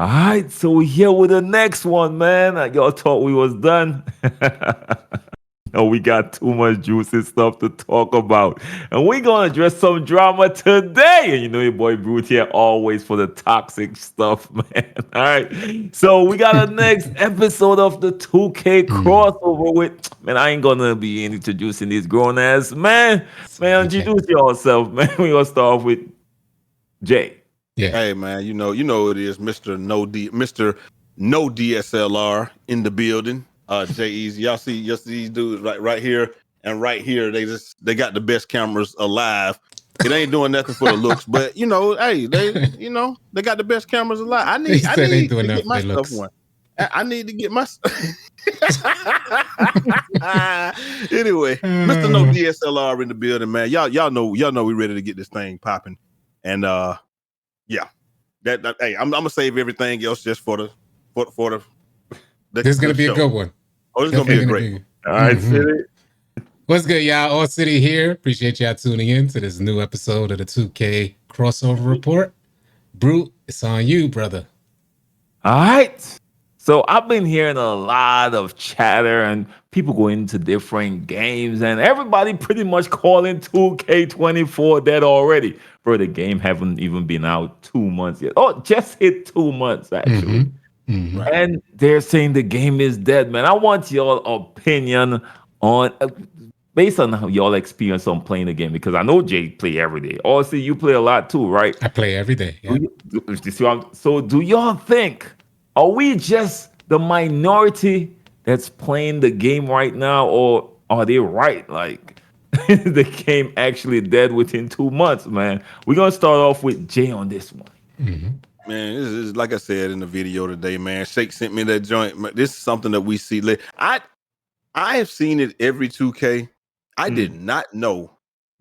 All right, so we're here with the next one, man. Y'all thought we was done. No, we got too much juicy stuff to talk about. And we're going to address some drama today. And you know your boy Brute here always for the toxic stuff, man. All right. So we got a next episode of the 2K Mm. crossover with, man, I ain't going to be introducing these grown ass, man. Man, Savage. introduce yourself, man. We're going to start off with Jay. Yeah. Hey man, you know it is Mr. No DSLR in the building. Jay Easy. Y'all see these dudes right here and right here. They got the best cameras alive. It ain't doing nothing for the looks, but hey, they got the best cameras alive. I They need I said ain't need doing to nothing get for my their stuff looks. one. I need to get my anyway, Mr. No Uh, DSLR in the building, man. Y'all know we ready to get this thing popping. And yeah. Hey, I'm gonna save everything else just for this is gonna the be a show. good one. Oh, it's gonna be Definitely a gonna great be. All right, Mhm. City. What's good, y'all? All City here. Appreciate y'all tuning in to this new episode of the 2K crossover report. Brute, it's on you, brother. All right. So I've been hearing a lot of chatter and people go into different games and everybody pretty much calling 2K24 dead already. Bro, the game haven't even been out 2 months yet. Oh, just hit 2 months actually. Mm-hmm. Mm-hmm. right. And they're saying the game is dead, man. I want your opinion on based on how y'all experience on playing the game because I know Jay play every day. Also, you play a lot too, right? I play every day. Do Yeah. so do y'all think are we just the minority that's playing the game right now, or are they right? Like the game actually dead within 2 months, man. We're gonna start off with Jay on this one. Mm-hmm. Man, this is like I said in the video today, man. Shake sent me that joint. This is something that we see. I have seen it every 2K. I did Mm. not know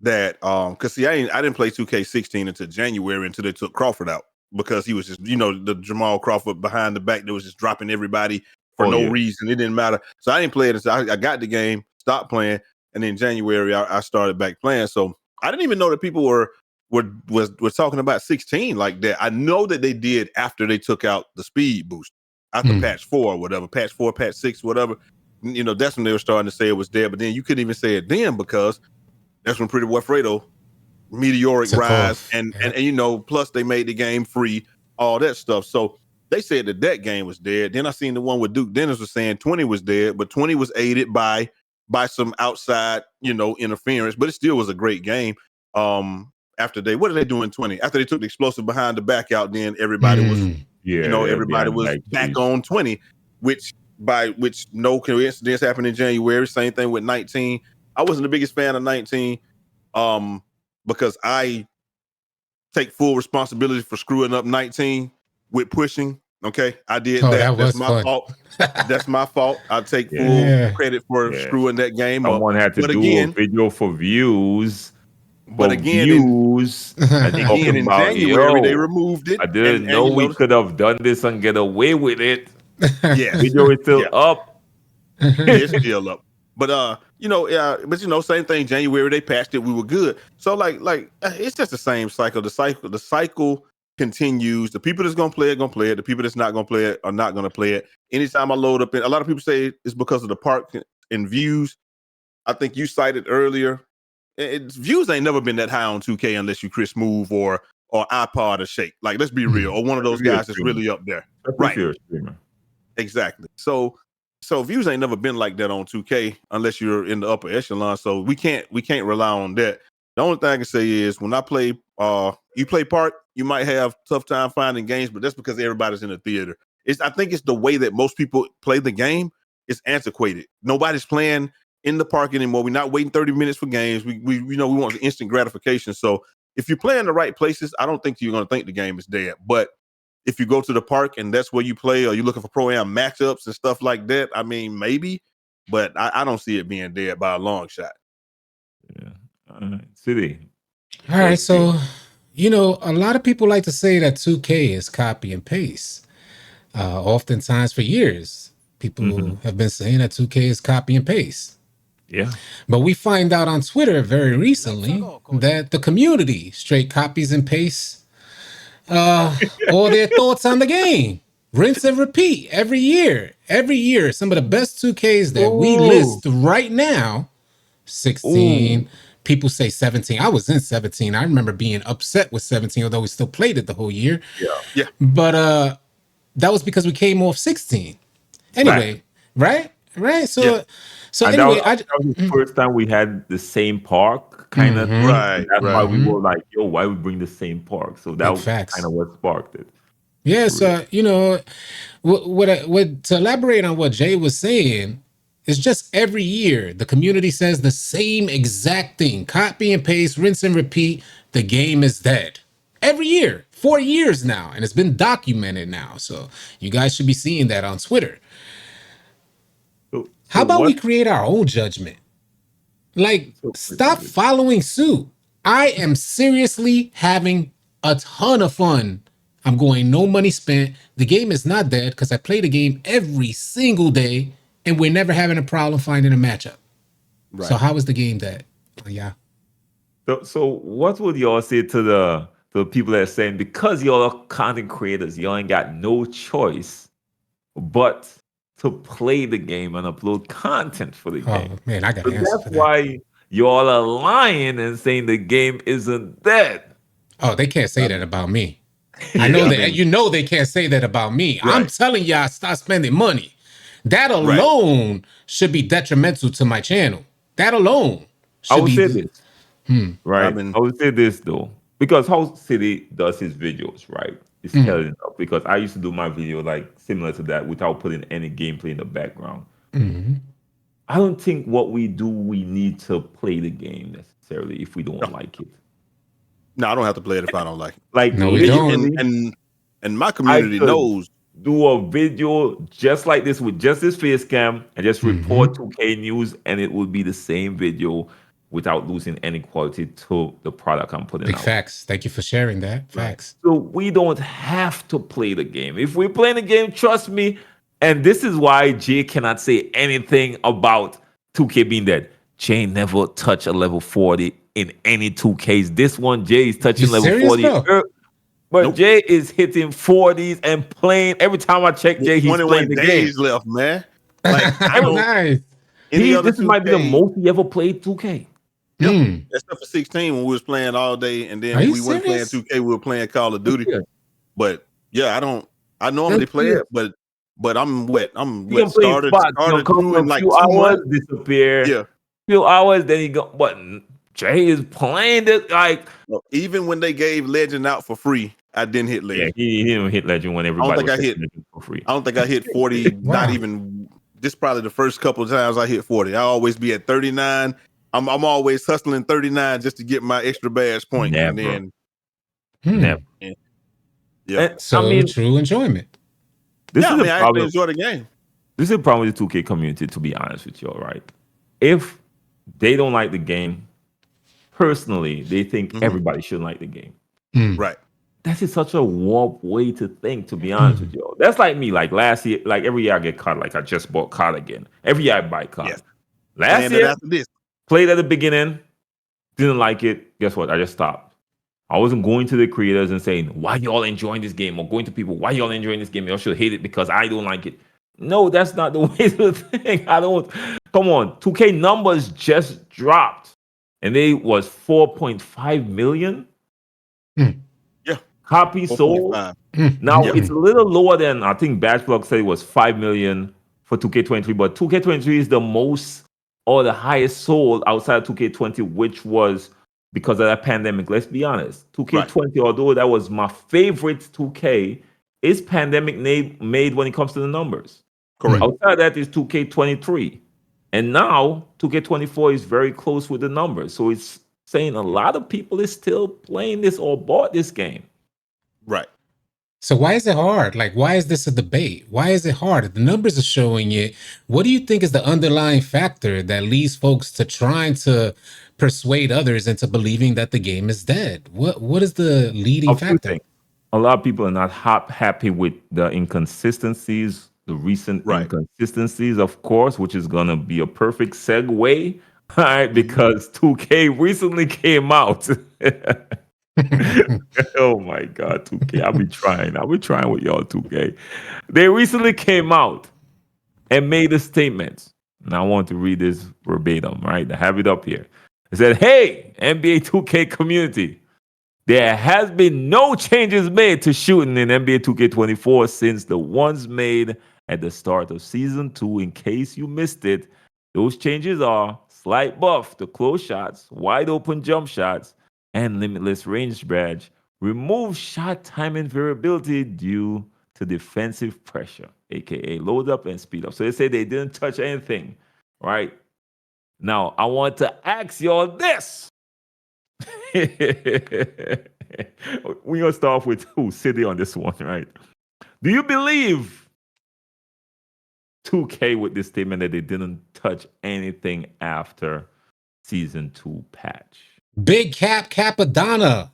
that because see, I didn't play 2K16 until January until they took Crawford out because he was just the Jamal Crawford behind the back that was just dropping everybody for Oh no yeah. reason. It didn't matter. So I didn't play it until I got the game, stopped playing, and in January I started back playing. So I didn't even know that people were talking about 16 like that. I know that they did after they took out the speed boost after Mm. patch 4 or whatever, patch 4, patch 6, whatever. That's when they were starting to say it was dead. But then you couldn't even say it then because that's when Pretty Boy Fredo meteoric Took rise off. and, Yeah. plus they made the game free, all that stuff. So they said that game was dead. Then I seen the one with Duke Dennis was saying 20 was dead, but 20 was aided by some outside interference, but it still was a great game. What did they do in 20 after they took the explosive behind the back out? Then everybody was Mm. Yeah, they're everybody behind the was back back cheese. on 20, which no coincidence happened in January. Same thing with 19. I wasn't the biggest fan of 19 because I take full responsibility for screwing up 19 with pushing. Okay, I did Oh, that. that That's was my fun. fault. That's my fault. I take Yeah, full Yeah. credit for yeah. screwing that game up. Someone had to But do a again, video for views. but For again in views. And again talking in about January they yo. removed it, I and didn't and know you we know, could have done this and get away with it. yes, Video is still yeah, up. yeah, it's still up. But same thing. January they patched it. We were good. So it's just the same cycle. The cycle continues. The people that's gonna play it gonna play it. The people that's not gonna play it are not gonna play it. Anytime I load up, a lot of people say it's because of the park and views. I think you cited earlier. Views ain't never been that high on 2K unless you Chris Move or iPod or Shake. Like, let's be real, Mm. or one of those Especially if you're a guys that's streamer. really up there. Especially if Right. you're a streamer. Exactly. So views ain't never been like that on 2K unless you're in the upper echelon. So we can't rely on that. The only thing I can say is when I play you play park, you might have tough time finding games, but that's because everybody's in the theater. I think it's the way that most people play the game is antiquated. Nobody's playing in the park anymore. We're not waiting 30 minutes for games. We want instant gratification. So if you play in the right places, I don't think you're gonna think the game is dead. But if you go to the park and that's where you play, or you're looking for pro-am matchups and stuff like that, I mean, maybe, but I don't see it being dead by a long shot. Yeah. City. All right. What's your So, a lot of people like to say that 2K is copy and paste. Oftentimes for years, Mhm. people have been saying that 2K is copy and paste. Yeah. But we find out on Twitter very recently that the community straight copies and pastes all their thoughts on the game. Rinse and repeat every year. Every year, some of the best 2Ks that we Ooh, list right now, ooh, 16. People say 17. I was in 17. I remember being upset with 17, although we still played it the whole year. yeah. Yeah. But that was because we came off 16. Fact. Anyway, right? Right? Yeah. So And anyway, that was the first time we had the same park kind of thing. mm-hmm, And Right. that's why Right. we mm-hmm, were like, yo, why we bring the same park? So that big kind facts. of what sparked it. Yeah, For real. so what to elaborate on what Jay was saying is just every year the community says the same exact thing. Copy and paste, rinse and repeat. The game is dead. Every year, 4 years now, and it's been documented now. So you guys should be seeing that on Twitter. So How about we what? create our own judgment? Like, So stop following suit. I am seriously having a ton of fun. I'm going no money spent. The game is not dead because I play the game every single day and we're never having a problem finding a matchup. So Right. how is the game dead? Yeah. so what would y'all say to the people that are saying because y'all are content creators, y'all ain't got no choice but to play the game and upload content for the Oh game. man, I got So an answer that's for that. why y'all are lying and saying the game isn't dead. Oh, they can't say I that mean, about me. I yeah. know I that mean, they can't say that about me. I'm right. telling y'all, stop spending money. That Right. alone should be detrimental to my channel. That alone I should would say be. this, Hmm. I've right? been. I would say this though, because how City does his videos, right? It's Mm, telling up because I used to do my video like similar to that without putting any gameplay in the background. mhm. I don't think what we do, we need to play the game necessarily if we No, don't like it. no, I don't have to play it if I don't like it. Like No, we And you don't. literally, and my I community could knows. do a video just like this with just this face cam and just report Hmm. 2K news, and it would be the same video without losing any quality to the product I'm putting Big out. facts. Thank you for sharing that. Right. Facts. So we don't have to play the game. If we're playing the game, trust me. And this is why Jay cannot say anything about 2K being dead. Jay never touched a level 40 in any 2Ks. This one, Jay is You touching level serious, 40. bro? But Nope. Jay is hitting 40s and playing. Every time I check With Jay, he's playing 21 the game. days left, man. Like I Every, don't Nice. any other this might be the 2K. most he ever played 2K. Yeah. Hmm. Except for 16 when we was playing all day, and Are then you we weren't playing serious? 2K, we were playing Call of Duty. Yeah, But yeah, I don't. I normally that's play it. it, but I'm wet. I'm He wet. gonna play spots. He gonna Started come through for in a like few 2 months. hours, disappear. Yeah. Few hours, then he go. But Jay is playing it like Well, even when they gave Legend out for free, I didn't hit yeah. Legend. He didn't hit legend when I don't everybody think was I hitting hit. legend for free. I don't think I hit 40. Not Wow. even. This probably the first couple of times I hit 40. I always be at 39. I'm always hustling 39 just to get my extra badge point, and Never, then Hmm. never. yeah, And I So mean, true enjoyment. this yeah. is I a mean, I actually problem. enjoy the game. This is a problem with the 2K community. To be honest with you, all right. If they don't like the game, personally, they think Mhm. everybody should like the game. Hmm. Right. That is such a warped way to think, to be honest Hmm. with you. That's like me. Like last year, like every year I get caught. Like I just bought COD again. Every year I buy Yes. COD. Last Playing it year, after this. played at the beginning, didn't like it. Guess what? I just stopped. I wasn't going to the creators and saying, why y'all enjoying this game? Or going to people, why y'all enjoying this game? Y'all should hate it because I don't like it. No, that's not the way to think. I don't. Come on. 2K numbers just dropped. And they was 4.5 million Hmm. Yeah. copies sold. 4.5. Hmm. Now Yeah. Hmm. it's a little lower than I think Batchblog said it was 5 million for 2K23, but 2K23 is the most or the highest sold outside 2K20, which was because of that pandemic. Let's be honest. Right. 2K20, although that was my favorite 2K, is pandemic made when it comes to the numbers. Correct. Outside that is 2K23. And now 2K24 is very close with the numbers. So it's saying a lot of people is still playing this or bought this game. Right. So why is it hard? Like, why is this a debate? Why is it hard? If the numbers are showing it, what do you think is the underlying factor that leads folks to trying to persuade others into believing that the game is dead? What is the leading A few factor? things. A lot of people are not happy with the inconsistencies, the recent Right. inconsistencies, of course, which is gonna be a perfect segue, all right? Mhm. Because 2K recently came out Oh my God, 2K. I'll be trying. I'll be trying with y'all, 2K. They recently came out and made a statement. And I want to read this verbatim, right? I have it up here. It said, "Hey, NBA 2K community, there has been no changes made to shooting in NBA 2K24 since the ones made at the start of season 2. In case you missed it, those changes are slight buff to close shots, wide open jump shots, and limitless range badge. Remove shot timing variability due to defensive pressure, aka load up and speed up." So they say they didn't touch anything, right? Now I want to ask y'all this. We're gonna start off with who? City on this one, right? Do you believe 2K with this statement that they didn't touch anything after season 2 patch? Big Cap Capadonna.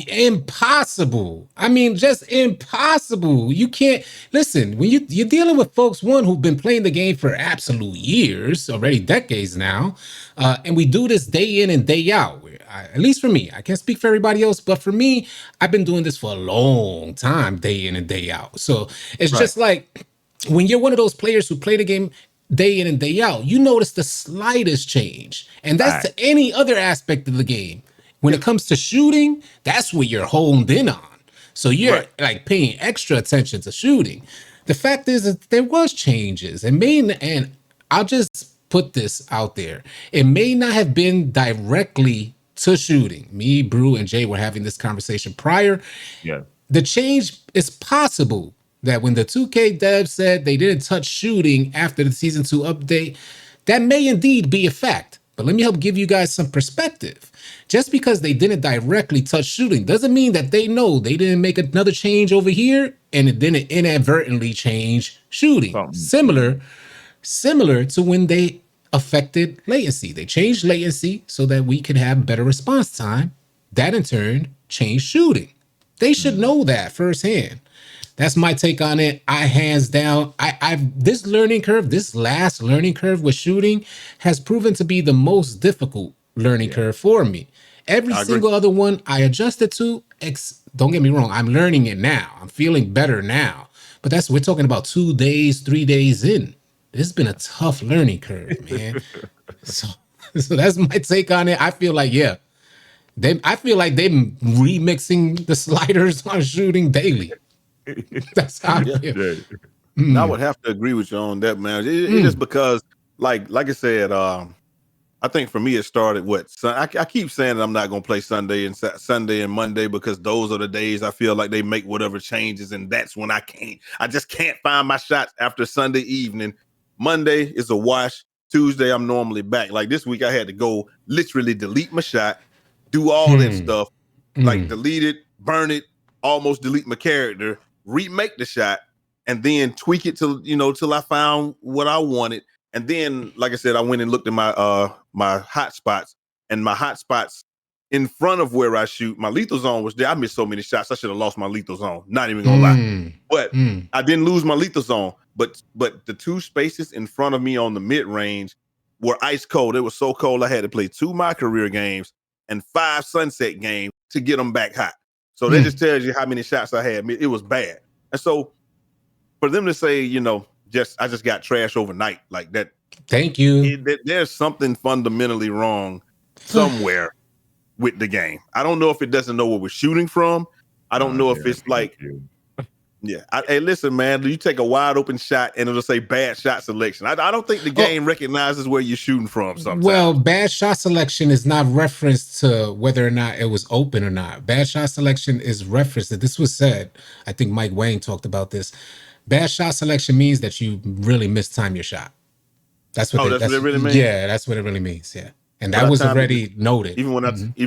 Impossible. I mean, just impossible. You can't listen when you're dealing with folks who've been playing the game for absolute years, already decades now, and we do this day in and day out. At least for me, I can't speak for everybody else, but for me, I've been doing this for a long time, day in and day out. So it's Right. just like when you're one of those players who play the game day in and day out, you notice the slightest change, and that's to Fact. any other aspect of the game. When it comes to shooting, that's what you're honed in on. So you're Right. like paying extra attention to shooting. The fact is that there was changes. And I'll just put this out there. It may not have been directly to shooting. Me, Brew, and Jay were having this conversation prior. Yeah. The change is possible that when the 2K devs said they didn't touch shooting after the season 2 update, that may indeed be a fact. But let me help give you guys some perspective. Just because they didn't directly touch shooting doesn't mean that they know they didn't make another change over here and it didn't inadvertently change shooting. Something. Similar to when they affected latency. They changed latency so that we could have better response time. That in turn changed shooting. They should know that firsthand. That's my take on it. I hands down, I've this learning curve, this last learning curve with shooting has proven to be the most difficult learning curve for me. Every I agree. single other one I adjusted to, don't get me wrong, I'm learning it now. I'm feeling better now. But we're talking about 2 days, 3 days in. This has been a tough learning curve, man. So, so that's my take on it. I feel like, I feel like they're remixing the sliders on shooting daily. That's how I feel. Yeah. I would have to agree with you on that, man. It's just because, like I said, I think for me it started I keep saying that I'm not gonna play Sunday and Monday because those are the days I feel like they make whatever changes, and that's when I just can't find my shots after Sunday evening. Monday is a wash. Tuesday I'm normally back. Like this week I had to go literally delete my shot, do all that stuff, like delete it, burn it, almost delete my character, remake the shot, and then tweak it till I found what I wanted. And then, like I said, I went and looked at my hot spots, and my hot spots in front of where I shoot, my lethal zone was there. I missed so many shots. I should have lost my lethal zone. Not even gonna lie. But I didn't lose my lethal zone. But the two spaces in front of me on the mid range were ice cold. It was so cold I had to play 2 my career games and 5 sunset games to get them back hot. So that just tells you how many shots I had. It was bad. And so for them to say, I just got trash overnight like that. Thank you. There's something fundamentally wrong somewhere with the game. I don't know if it doesn't know where we're shooting from. I don't know if it's like, hey, listen, man, you take a wide open shot and it'll say bad shot selection. I don't think the game recognizes where you're shooting from sometimes. Well, bad shot selection is not referenced to whether or not it was open or not. Bad shot selection is referenced that this was said. I think Mike Wayne talked about this. Bad shot selection means that you really mistime your shot. That's what what it really means? Yeah, that's what it really means. Yeah. And that was already noted. Even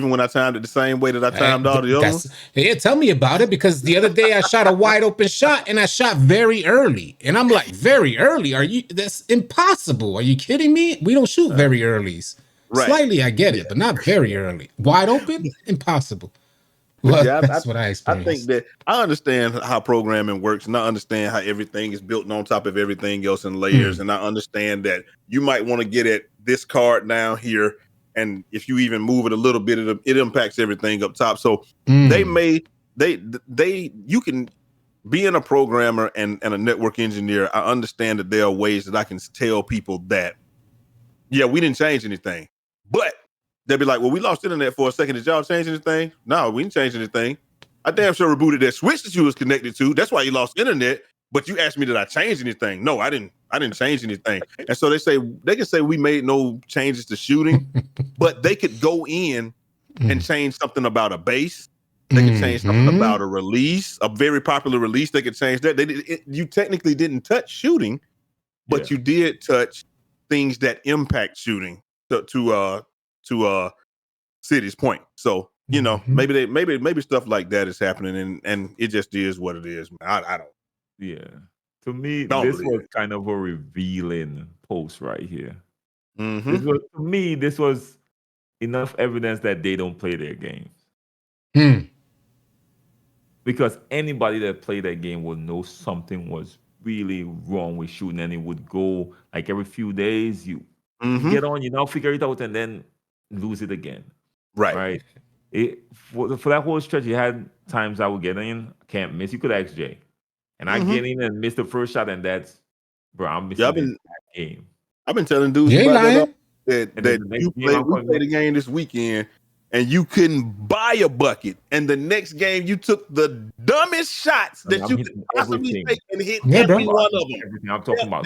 when I timed it the same way that I timed all the other ones? Yeah, tell me about it, because the other day I shot a wide open shot and I shot very early. And I'm like, very early? That's impossible. Are you kidding me? We don't shoot very earlys. Right. Slightly, I get it, but not very early. Wide open? Impossible. Well, that's what I experienced. I think that I understand how programming works, and I understand how everything is built on top of everything else in layers. And I understand that you might want to get at this card down here and if you even move it a little bit, it impacts everything up top. So you can, being a programmer and a network engineer, I understand that there are ways that I can tell people that, yeah, we didn't change anything. But they'll be like, well, we lost internet for a second. Did y'all change anything? No, we didn't change anything. I damn sure rebooted that switch that you was connected to. That's why you lost internet. But you asked me, did I change anything? No, I didn't change anything. And so they can say we made no changes to shooting, but they could go in and change something about a base. They could change something about a release, a very popular release. They could change that. You technically didn't touch shooting, but you did touch things that impact shooting to City's point. So, you know, maybe stuff like that is happening, and it just is what it is. I don't. Yeah. To me, this was kind of a revealing post right here. This was enough evidence that they don't play their games. Because anybody that played that game would know something was really wrong with shooting, and it would go like every few days. You get on, you now figure it out, and then lose it again. Right. For that whole stretch, you had times I would get in, can't miss. You could ask Jay, and I get in and miss the first shot, and that's, bro, I'm missing that game. I've been telling dudes about that we played a game this weekend, and you couldn't buy a bucket, and the next game you took the dumbest shots that you could possibly take and hit every one of them. Everything I'm talking about.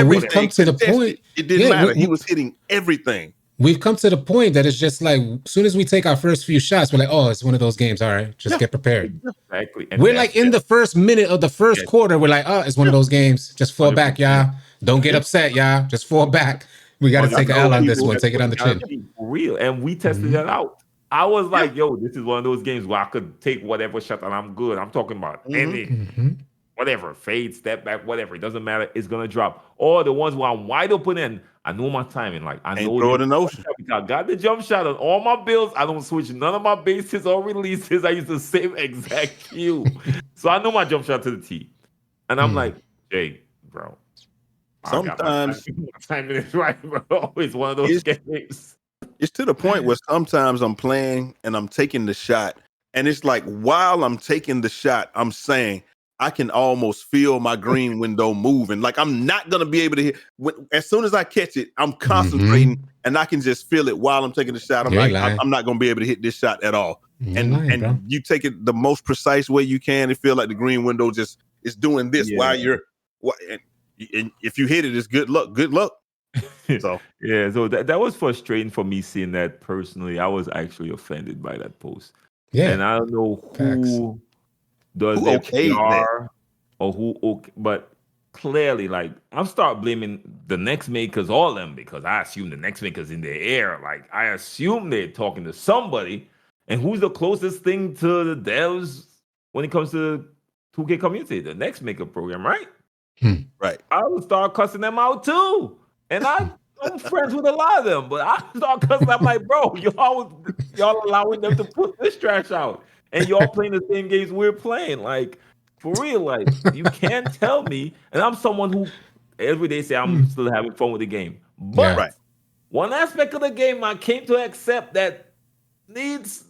We've come to the point. It didn't matter. He was hitting everything. We've come to the point that it's just like, as soon as we take our first few shots, we're like, oh, it's one of those games. All right, just get prepared. Exactly. And we're like in the first minute of the first quarter, we're like, oh, it's one of those games. Just fall back, y'all. Don't get upset, y'all. Just fall back. We got to take an L on this one. Take it on the chin. For real. And we tested that out. I was like, yo, this is one of those games where I could take whatever shot and I'm good. I'm talking about any, whatever, fade, step back, whatever. It doesn't matter. It's going to drop. Or the ones where I'm wide open and I know my timing. Like, I know throw it in the ocean. I got the jump shot on all my builds. I don't switch none of my bases or releases. I use the same exact cue. So I know my jump shot to the T. And I'm like, Jay, bro. Sometimes timing is right, bro. It's one of those games. It's to the point where sometimes I'm playing and I'm taking the shot, and it's like while I'm taking the shot, I'm saying I can almost feel my green window moving. Like I'm not gonna be able to hit. As soon as I catch it, I'm concentrating, and I can just feel it while I'm taking the shot. I'm I'm not gonna be able to hit this shot at all. And you take it the most precise way you can. It feel like the green window just is doing this while you're. And if you hit it, it's good luck. Good luck. So so that was frustrating for me seeing that personally. I was actually offended by that post. Yeah, and I don't know who does their PR or who, but clearly, like I'm start blaming the next makers, all of them, because I assume the next makers in the air. Like I assume they're talking to somebody, and who's the closest thing to the devs when it comes to 2K community? The next maker program, right? Right. I would start cussing them out too. And I'm friends with a lot of them, but I start cussing. I'm like, bro, y'all allowing them to put this trash out. And y'all playing the same games we're playing. Like, for real, like, you can't tell me. And I'm someone who every day say I'm still having fun with the game. But one aspect of the game I came to accept that needs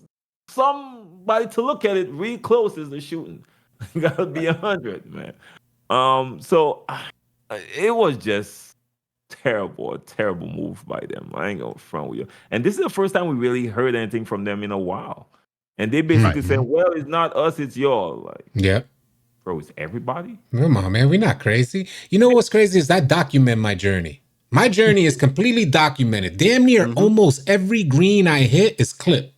somebody to look at it real close is the shooting. You gotta be 100, man. So it was just terrible move by them. I ain't gonna front with you. And this is the first time we really heard anything from them in a while. And they basically said, well, it's not us, it's y'all. Like, bro, it's everybody. Come on, man. We're not crazy. You know what's crazy is I document my journey. My journey is completely documented. Damn near almost every green I hit is clipped.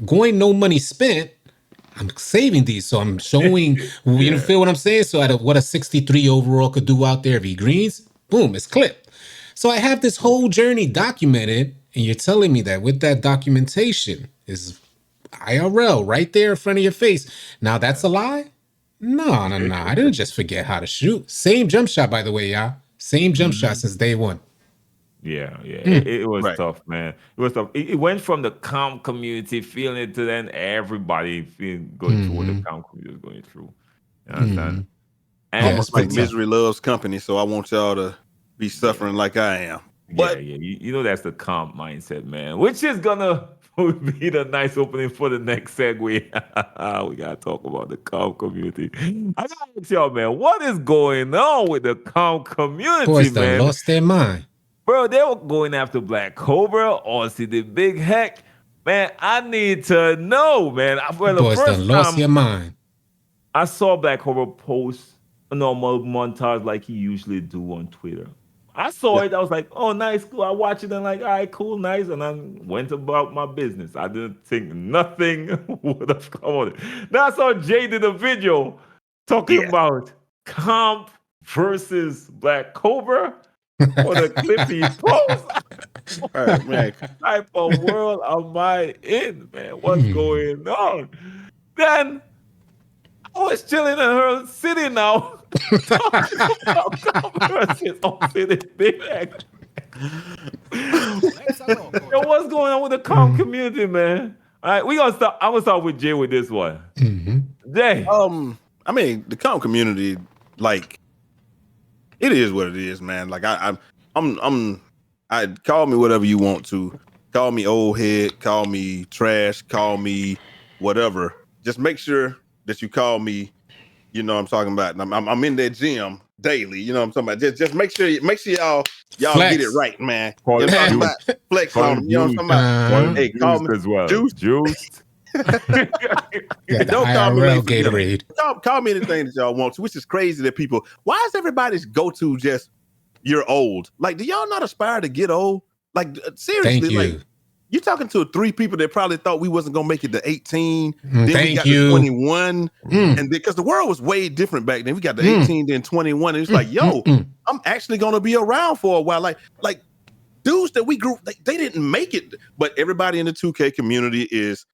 Going no money spent, I'm saving these, so I'm showing, you feel what I'm saying? So out of what a 63 overall could do out there, V greens, boom, it's clipped. So I have this whole journey documented, and you're telling me that with that documentation is IRL right there in front of your face. Now that's a lie? No. I didn't just forget how to shoot. Same jump shot, by the way, y'all. Same jump shot since day one. Yeah. It was tough, man. It was tough. It went from the comp community feeling it to then everybody going through what the comp community was going through. You understand? And almost like misery loves company, so I want y'all to be suffering like I am. Yeah, But yeah. You know that's the comp mindset, man. Which is gonna be the nice opening for the next segue. We gotta talk about the comp community. I gotta ask y'all, man, what is going on with the comp community, Boys done man? lost their mind. Bro, they were going after Black Cobra or see the big heck. Man, I need to know, man. For the Boys first done lost time your mind. I saw Black Cobra post a normal montage like he usually do on Twitter. I saw yeah, it. I was like, oh, nice, cool. I watched it and like, all right, cool, nice. And I went about my business. I didn't think nothing would have come on it. Then I saw Jay did a video talking yeah. about Comp versus Black Cobra for the clip he post. All right, man. What type of world am I in, man? What's Hmm. going on? Then I was chilling in her city now, talking about converses on city big X. Yo, what's going on with the comp community, man? All right, we gonna start. I'm gonna start with Jay with this one. Jay, I mean, the comp community, like, it is what it is, man. Like, I call me whatever you want to. Call me old head, call me trash, call me whatever. Just make sure that you call me. You know what I'm talking about. And I'm in that gym daily. You know what I'm talking about. Just make sure y'all Flex. get it right, man. Call You know what I'm him talking about? Flex Call on him them. You know what I'm talking about? call him Hey, call me as well. Juice. Juiced. Got the Don't call me IRL late for dinner. Gatorade. Call me anything that y'all want to, which is crazy that people. Why is everybody's go-to just you're old? Like, do y'all not aspire to get old? Like, seriously, Thank you. like you're talking to 3 people that probably thought we wasn't gonna make it to 18. Then we Thank got you. to 21, Mm. and because the world was way different back then, we got to 18, then 21. And it's like, yo, I'm actually gonna be around for a while. Like dudes that we grew, they didn't make it, but everybody in the 2K community is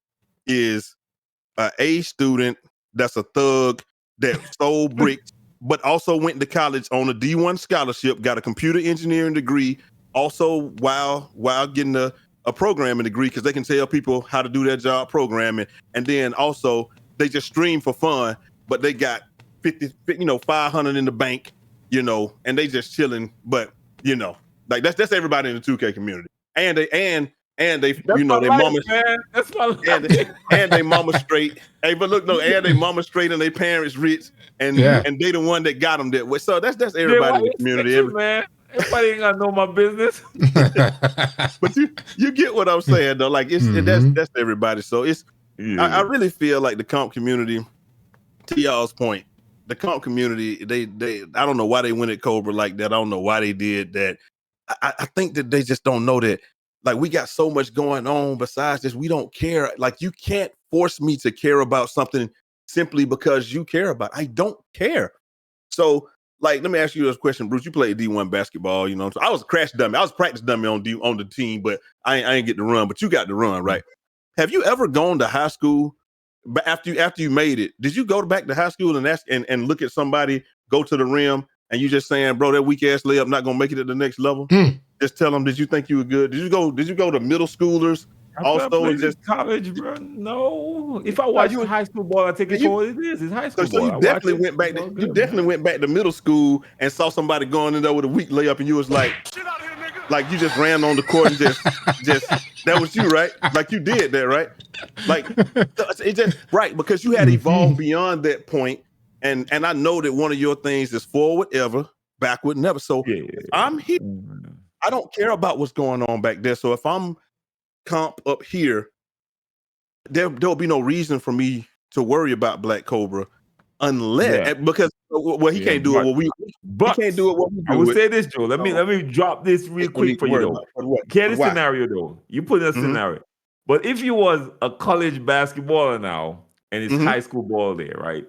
a A student that's a thug that stole bricks, but also went to college on a D1 scholarship, got a computer engineering degree, also while getting a programming degree because they can tell people how to do their job programming, and then also they just stream for fun, but they got 500 in the bank, and they just chilling, but like that's everybody in the 2K community, and they That's they my life, mama man. That's my and life. and they mama straight. Hey, but look, no, and they mama straight and they parents rich, and Yeah. and they the one that got them that way. So that's Jay, everybody why in the you community. snitching, man? Everybody ain't gotta know my business. But you get what I'm saying though. Like that's everybody. So it's I really feel like the comp community, to y'all's point, the comp community, they I don't know why they went at Cobra like that. I don't know why they did that. I think that they just don't know that. Like, we got so much going on besides this. We don't care. Like, you can't force me to care about something simply because you care about it. I don't care. So, like, let me ask you this question, Bruce. You played D1 basketball, So I was a crash dummy. I was a practice dummy on the team, but I ain't get to run. But you got to run, right? Have you ever gone to high school? But after you made it, did you go back to high school and ask and look at somebody go to the rim and you just saying, bro, that weak ass layup not gonna make it at the next level? Just tell them, did you think you were good? Did you go to middle schoolers also and just college, bro? No. If I watch high school ball, I take it for what it is. It's high school so ball. you definitely went back to went back to middle school and saw somebody going in there with a weak layup and you was like, shit out here, nigga. Like, you just ran on the court and just that was you, right? Like, you did that, right? Like, it just right, because you had evolved beyond that point. And I know that one of your things is forward ever, backward never. So if I'm here, I don't care about what's going on back there. So if I'm comp up here, there'll be no reason for me to worry about Black Cobra unless because he can't do it. He can't do it. What we do I will say this, Joe. Let me drop this real quick for you though. Okay, this scenario though. You put in a scenario. But if you was a college basketballer now and it's high school ball there, right?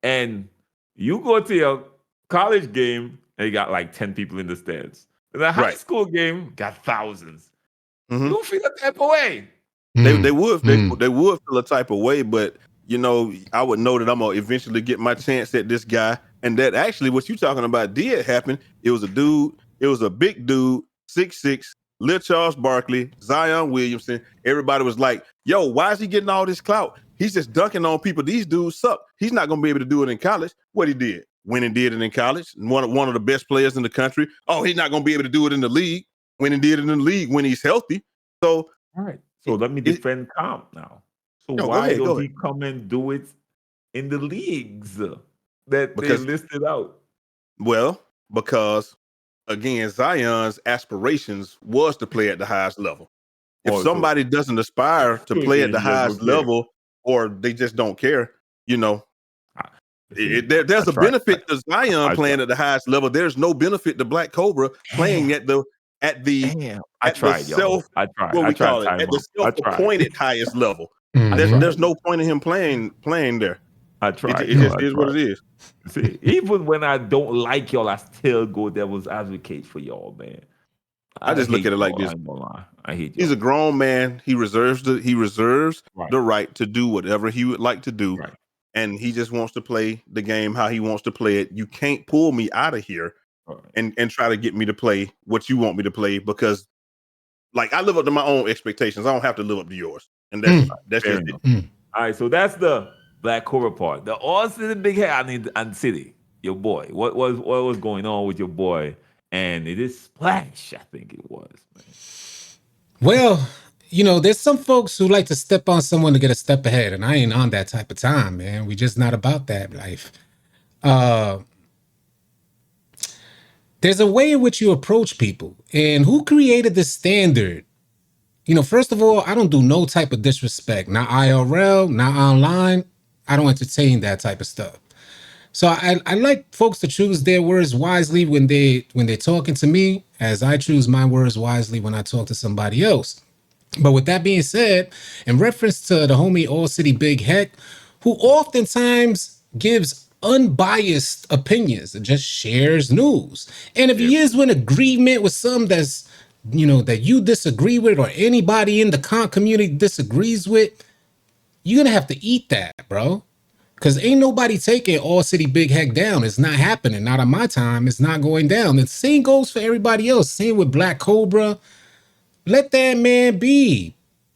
And you go to your college game and you got like 10 people in the stands. And the high school game got thousands. You feel a type of way. They would feel a type of way, but I would know that I'm gonna eventually get my chance at this guy. And that actually what you talking about did happen. It was a big dude, 6'6", Lil Charles Barkley, Zion Williamson. Everybody was like, yo, why is he getting all this clout? He's just dunking on people. These dudes suck. He's not gonna be able to do it in college. What he did? went and did it in college. One of the best players in the country. Oh, he's not going to be able to do it in the league. Went and did it in the league when he's healthy. So, All right. So let me defend Comp now. So no, go why ahead, don't go he ahead. come and do it in the leagues that they Because, listed out? well, because again, Zion's aspirations was to play at the highest level. If Oh, so somebody doesn't aspire to play at the he highest doesn't care. level, or they just don't care, you know, I, see, there's I a tried. benefit to Zion I tried. playing at the highest level. There's no benefit to Black Cobra playing Damn, at the damn. I at the tried, y'all. self I tried. what I we tried call it at the timeout. I tried. self-appointed highest level. I Mhm. There's tried. no point in him playing there. I It, tried, it y'all. just I is what tried. it is. See, even when I don't like y'all, I still go devil's advocate for y'all, man. I I just look hate at it like y'all. I this. ain't gonna lie. I hate He's a y'all. grown man. He reserves Right, the right to do whatever he would like to do, right, and he just wants to play the game how he wants to play it. You can't pull me out of here right. and try to get me to play what you want me to play, because like I live up to my own expectations. I don't have to live up to yours, and that's Mm. that's Fair just it. enough. Mm. All right, so that's the Black Cobra part. The Austin Big Head, I mean, and City, your boy. What was going on with your boy? And it is Splash, I think it was, man. Well, there's some folks who like to step on someone to get a step ahead, and I ain't on that type of time, man. We just not about that life. Uh, there's a way in which you approach people, and who created this standard? First of all, I don't do no type of disrespect, not IRL, not online. I don't entertain that type of stuff. So I like folks to choose their words wisely when they're talking to me, as I choose my words wisely when I talk to somebody else. But with that being said, in reference to the homie All City Big Heck, who oftentimes gives unbiased opinions and just shares news. And if Yeah. he is in agreement with some that's that you disagree with, or anybody in the community disagrees with, you're gonna have to eat that, bro. Cause ain't nobody taking All City Big Heck down. It's not happening. Not on my time. It's not going down. The same goes for everybody else. Same with Black Cobra. Let that man be.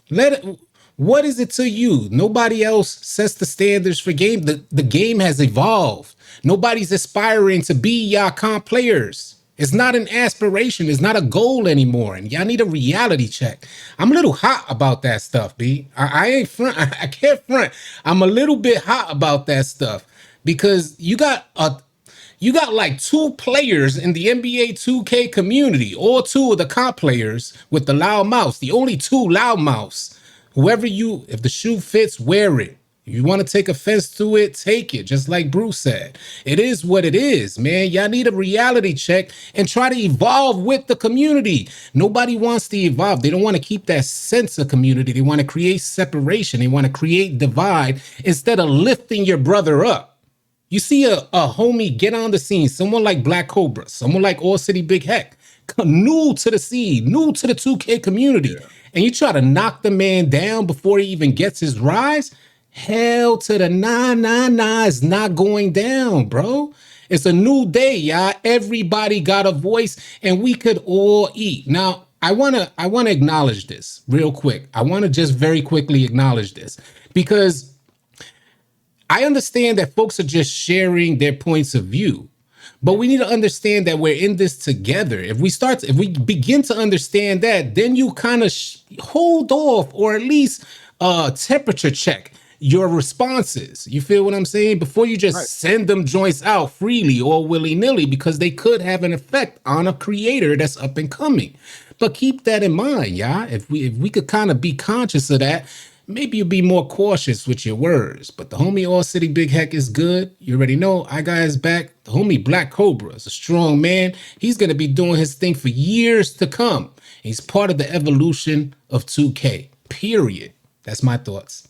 Let it. What is it to you? Nobody else sets the standards for game. The game has evolved. Nobody's aspiring to be y'all comp players. It's not an aspiration. It's not a goal anymore. And y'all need a reality check. I'm a little hot about that stuff, B. I ain't front. I can't front. I'm a little bit hot about that stuff because you got like two players in the NBA 2K community, or two of the comp players with the loud mouse, the only two loud mouse. If the shoe fits, wear it. If you want to take offense to it, take it. Just like Bruce said, it is what it is, man. Y'all need a reality check and try to evolve with the community. Nobody wants to evolve. They don't want to keep that sense of community. They want to create separation. They want to create divide instead of lifting your brother up. You see a homie get on the scene, someone like Black Cobra, someone like All City Big Heck, new to the scene, new to the 2K community, Yeah. and you try to knock the man down before he even gets his rise. Hell to the nah, nah, nah, it's not going down, bro. It's a new day, y'all. Everybody got a voice, and we could all eat. Now, I wanna acknowledge this real quick. I want to just very quickly acknowledge this because I understand that folks are just sharing their points of view, but we need to understand that we're in this together. If we begin to understand that, then you kind of hold off, or at least temperature check your responses. You feel what I'm saying? Before you Right. just send them joints out freely or willy nilly, because they could have an effect on a creator that's up and coming. But keep that in mind, y'all. If we could kind of be conscious of that, maybe you'll be more cautious with your words. But the homie All City Big Heck is good. You already know I got his back. The homie Black Cobra is a strong man. He's gonna be doing his thing for years to come. He's part of the evolution of 2K. Period. That's my thoughts.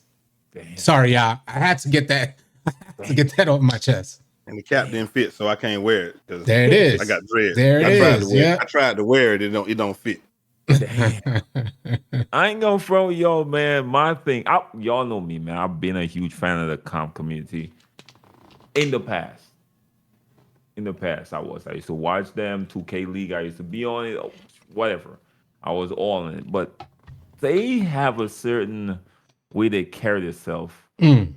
Damn, Sorry, y'all. I had to get that. I had to get that off my chest. And the cap didn't fit, so I can't wear it because There it I is. got dreads. There it I tried to is. wear it. Yeah. I tried to wear it. It don't fit. damn. I ain't gonna front with y'all, man. My thing, y'all know me, man. I've been a huge fan of the comp community in the past. In the past, I was. I used to watch them, 2K League. I used to be on it, whatever. I was all in it. But they have a certain way they carry themselves. Mm.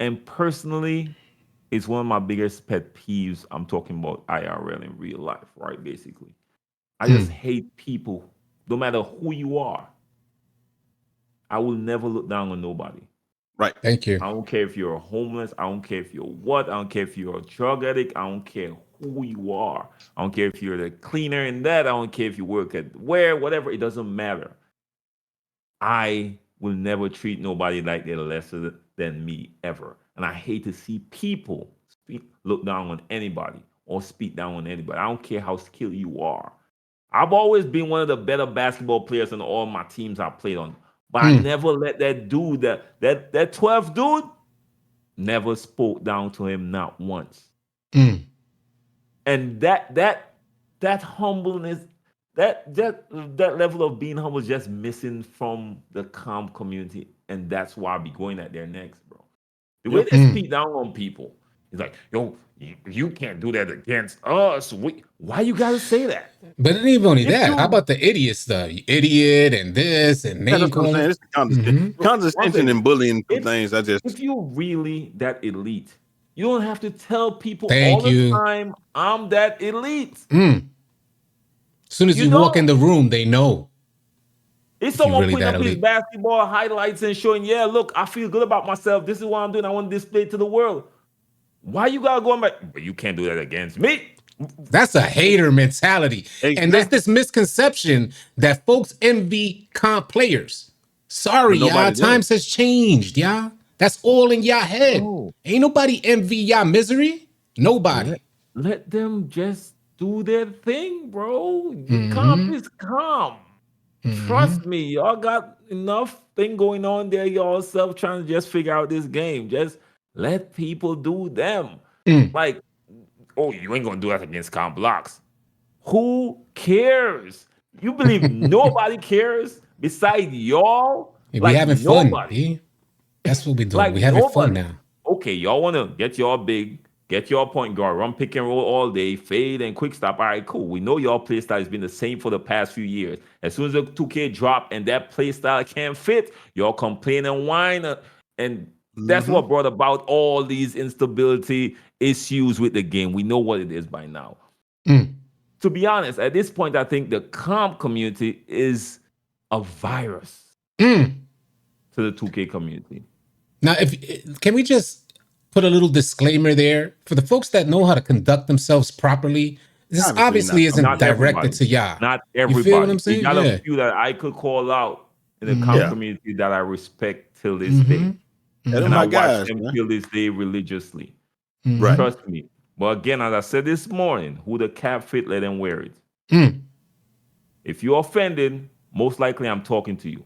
And personally, It's one of my biggest pet peeves. I'm talking about IRL in real life, right? Basically, I just Mm, hate people, no matter who you are. I will never look down on nobody. Right. thank you. I don't care if you're homeless. I don't care if you're what. I don't care if you're a drug addict. I don't care who you are. I don't care if you're the cleaner in that. I don't care if you work at where, whatever. It doesn't matter. I will never treat nobody like they're lesser than me ever. And I hate to see people look down on anybody or speak down on anybody. I don't care how skilled you are. I've always been one of the better basketball players in all my teams I played on. But I Mm, never let that dude, that 12th dude, never spoke down to him not once. mm. And that humbleness, that level of being humble is just missing from the comp community. And that's why I'll be going at their next, bro. The way Yep. they speak down on people, it's like, yo, you can't do that against us. Why you gotta say that? But it ain't only If that. How you about the idiots stuff? You idiot and this and Yeah, name that's what I'm calling. saying. It's the Hmm. one condescension thing, and bullying some if things. I just if you're really that elite, you don't have to tell people all Thank the you. time I'm that elite. Mm. As soon as You you walk in don't. the room, they know If if you're someone really putting that up his elite. basketball highlights and showing, yeah, look, I feel good about myself. This is what I'm doing. I want to display it to the world. Why you gotta go back? But you can't do that against me. That's a hater mentality. And there's exactly. this misconception that folks envy comp players. Sorry, But y'all. nobody does. Times has changed, y'all. That's all in y'all head. No. Ain't nobody envy y'all misery. Nobody. Let them just do their thing, bro. The comp Mm-hmm. is calm. Mm-hmm. Trust me, y'all got enough thing going on there yourself trying to just figure out this game. Just let people do them. Mm. Like, oh, you ain't gonna do that against comp blocks. Who cares? You believe nobody cares besides y'all? We Like having fun, nobody. B. That's what we doing. Like We having fun nobody. now. Okay, y'all want to get y'all big, get your point guard, run pick and roll all day, fade and quick stop. All right, cool. We know your play style has been the same for the past few years. As soon as the 2K drop and that play style can't fit, y'all complain and whine. And that's Hmm. what brought about all these instability issues with the game. We know what it is by now. Mm. To be honest, at this point, I think the comp community is a virus Mm. to the 2K community. Now, if can we just put a little disclaimer there for the folks that know how to conduct themselves properly? This Obviously not obviously the isn't Not majority. directed everybody. to y'all. Not You feel what I'm everybody. We saying? got a Yeah. few that I could call out in the comp Mm-hmm. Yeah. community that I respect till this Mm-hmm. day. Yeah, them And I my Mm-hmm. watch guys, them man. till this day religiously. Right. Mm-hmm. Trust me. But again, as I said this morning, who the cap fit, let them wear it. Mm. If you're offended, most likely I'm talking to you.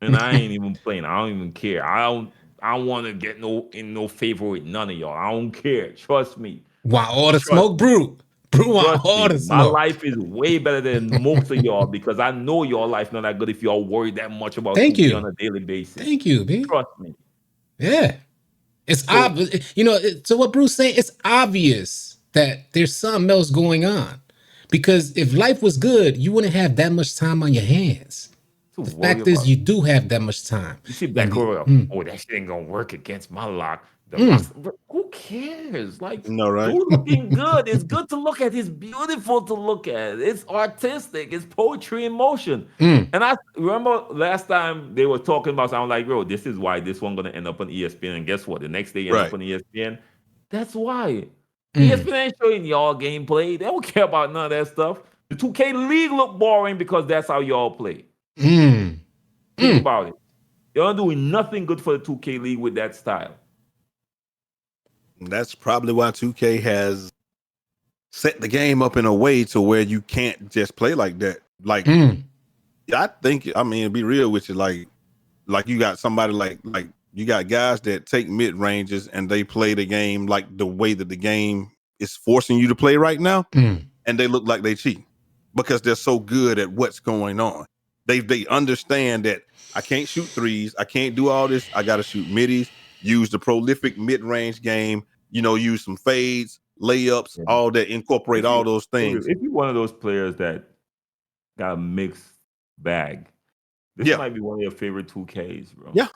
And I ain't even playing. I don't even care. I don't want to get no favor with none of y'all. I don't care. Trust me. Why all the Trust smoke me. brew? Brew want Trust all me, the my smoke. life is way better than most of y'all because I know your life not that good if y'all worry that much about Thank 2K on you. a daily basis. Thank you, B. Trust me. Yeah. It's So obvious. So what Bruce saying, it's obvious that there's something else going on. Because if life was good, you wouldn't have that much time on your hands. to The worry fact is, about. you do have that much time. You see Black And Coral, oh, that shit ain't gonna work against my lock. The locks, mm, but who cares? Like, No, right? dude looking good. It's good to look at. It's beautiful to look at. It's artistic. It's poetry in motion. mm, And I remember last time they were talking about, I'm like, bro, this is why this one gonna end up on ESPN. And guess what? The next day end up Right. on ESPN. That's why. mm, ESPN ain't showing y'all gameplay. They don't care about none of that stuff. The 2K League look boring because that's how y'all play. mm, Think mm. about it. You're not doing nothing good for the 2K League with that style. That's probably why 2K has set the game up in a way to where you can't just play like that. Like, Mm. I think, I mean, be real with you, like you got somebody like you got guys that take mid ranges and they play the game like the way that the game is forcing you to play right now, Mm. and they look like they cheat because they're so good at what's going on. They understand that I can't shoot threes, I can't do all this. I got to shoot middies, use the prolific mid range game. Use some fades, layups, Yeah. all that. Incorporate If all you those okay, things. if you're one of those players that got a mixed bag, this Yeah, might be one of your favorite 2Ks, bro. yeah.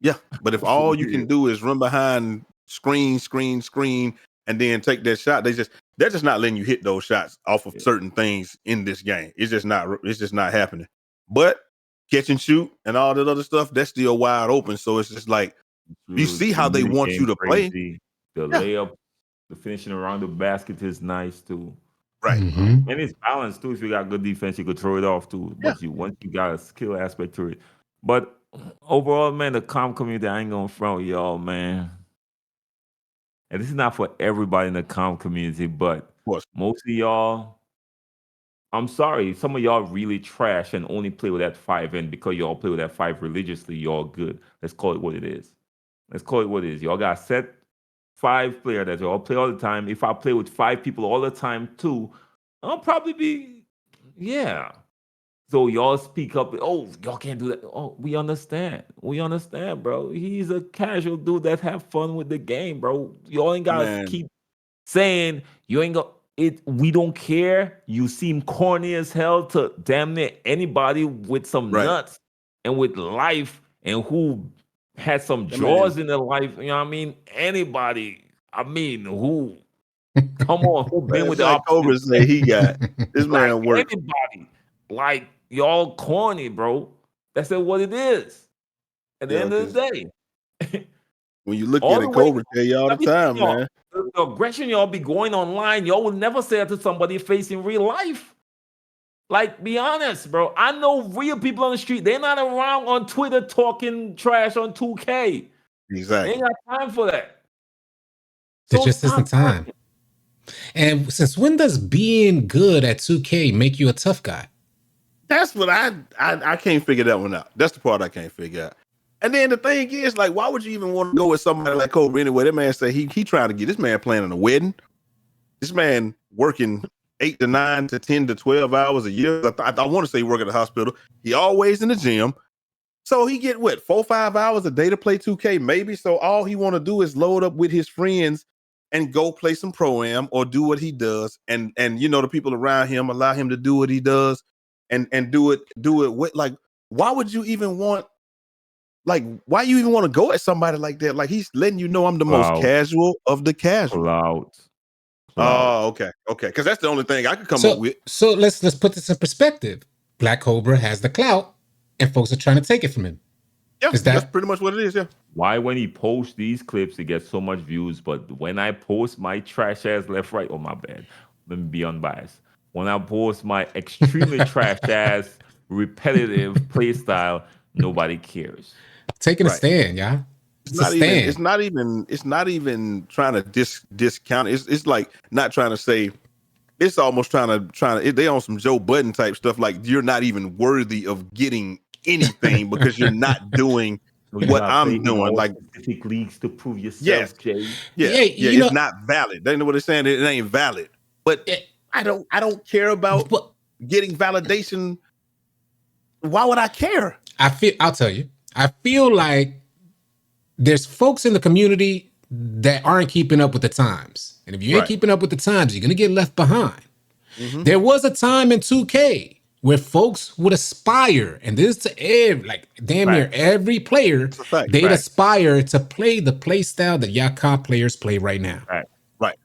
Yeah, but if all you can do is run behind screen, and then take that shot, they're just not letting you hit those shots off of certain things in this game. It's just not happening. But catch and shoot and all that other stuff, that's still wide open. So it's just like you see The how they mini want you game to play. crazy. The Yeah, layup, the finishing around the basket is nice too. right. Mhm. And it's balanced too. If you got good defense, you could throw it off too. Yeah, But once you got a skill aspect to it. But overall, man, the community, I ain't gonna front with y'all, man. And this is not for everybody in the community, but of course. most of y'all, I'm sorry, some of y'all really trash and only play with that five, and because y'all play with that five religiously, y'all good. Let's call it what it is. Let's call it what it is. Y'all got set five player that y'all play all the time. If I play with five people all the time too, I'll probably be, yeah. So y'all speak up. Oh, y'all can't do that. Oh, we understand. We understand, bro. He's a casual dude that have fun with the game, bro. Y'all ain't gotta Man, keep saying you ain't got it. We don't care. You seem corny as hell to damn near anybody with some right. nuts and with life and who had some That man, joys in their life. You know what I mean? Anybody. I mean, who? Come on, who been with the like opposite Cobra say he got this like man works. anybody. Like y'all corny, bro. That's what it is. At the Yeah, end of because the day. when you look All at the it, way, Cobra tell you all the let me tell time, y'all, man. the aggression y'all be going online, y'all will never say it to somebody facing real life. Like, be honest, bro. I know real people on the street. They're not around on Twitter talking trash on 2K. They ain't Exactly. got time for that. It So just isn't stop doing time. it. And since when does being good at 2K make you a tough guy? That's what I can't figure that one out. That's the part I can't figure out. And then the thing is, like, why would you even want to go with somebody like Cobra anyway? That man say he trying to get this man planning a wedding. This man working 8 to 9 to 10 to 12 hours a year. I want to say work at the hospital. He always in the gym. So he get what 4-5 hours a day to play 2K, maybe. So all he want to do is load up with his friends and go play some pro-am or do what he does. And you know, the people around him allow him to do what he does and do it with like why would you even want like why you even want to go at somebody like that? Like he's letting you know I'm the most Clout, casual of the casual. clout, clout. Oh, okay. Okay. Because that's the only thing I could come up So with. so let's put this in perspective. Black Cobra has the clout, and folks are trying to take it from him. Yeah, Is that's that pretty much what it is. Yeah. Why when he posts these clips, it gets so much views, but when I post my trash ass left, right, oh my bad. Let me be unbiased. When I post my extremely trash ass repetitive play style, nobody cares. taking a Right. stand, y'all? It's It's a not even. It's stand. not even. It's not even trying to discount. It's like not trying to say. It's almost trying to. They on some Joe Budden type stuff. Like you're not even worthy of getting anything because you're not doing So you what gotta play I'm in doing. all Like specific leagues to prove yes, yourself, Jay. yeah, Yeah, yeah. you It's know, not valid. They know what they're saying. It ain't valid. But it, I don't care about but getting validation. Why would I care? I'll tell you. I feel like there's folks in the community that aren't keeping up with the times. And if you ain't Right. keeping up with the times, you're going to get left behind. Mm-hmm. There was a time in 2K where folks would aspire, and this is to every, like damn near Facts. every player, It's a fact. they'd Facts. aspire to play the play style that y'all comp players play right now. Facts. Right.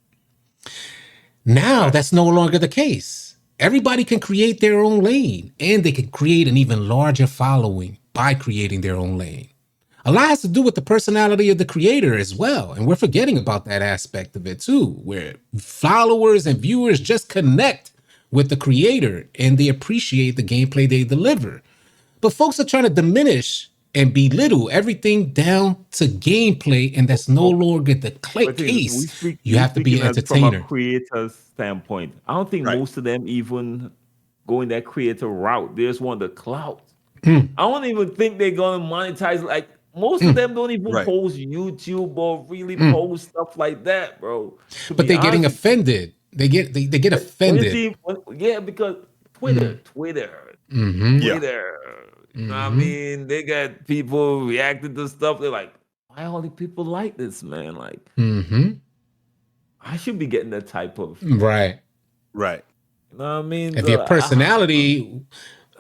Now Facts. that's no longer the case. Everybody can create their own lane, and they can create an even larger following by creating their own lane. A lot has to do with the personality of the creator as well. And we're forgetting about that aspect of it too, where followers and viewers just connect with the creator and they appreciate the gameplay they deliver. But folks are trying to diminish and belittle everything down to gameplay, and that's no But longer the but thing is, case. You we have to be speaking an as from a entertainer. creator's standpoint. I don't think Right. most of them even going that creator route. They just want the clout. Mm, I don't even think they're gonna monetize. Like most of mm, them don't even Right. post YouTube or really mm. post stuff like that, bro. To But be they're getting honest with you, offended. They get when you offended. see, yeah, because Mm, Twitter, mm-hmm, Yeah. Twitter. You know what I mm-hmm. mean? They got people reacting to stuff. They're like, why all these people like this, man? Like, Mm-hmm. I should be getting that type of, Right. Right. you know what I mean? If your personality